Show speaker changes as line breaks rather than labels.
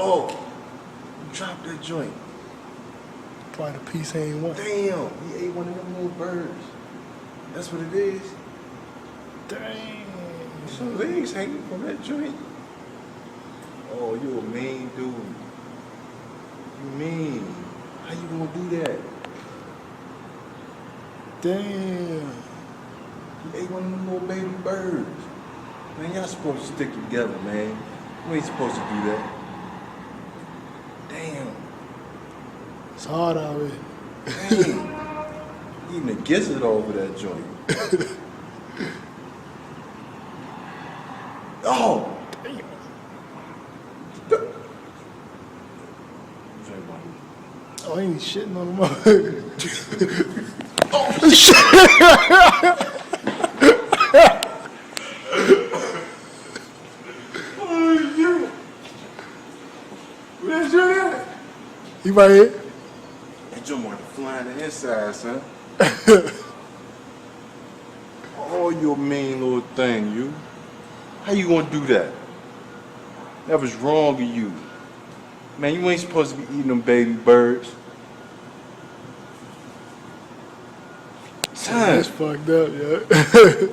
Oh, you dropped that joint.
Probably the piece he ain't want.
Damn, he ate one of them little birds. That's what it is.
Dang.
Some legs hanging from that joint. Oh, you a mean dude. You mean? How you gonna do that?
Damn.
You ate one of them little baby birds. Man, y'all supposed to stick together, man. You ain't supposed to do that. Damn.
It's hard out here.
Dang. Eating a gizzard over that joint. Oh!
Damn. Oh, ain't he shitting on the mother?
Oh,
shit!
Where's your at?
You right here?
That joint want to fly on the inside, son. Oh, you a mean little thing, you. How you gonna do that? That was wrong of you. Man, you ain't supposed to be eating them baby birds. Son.
That's fucked up, yeah.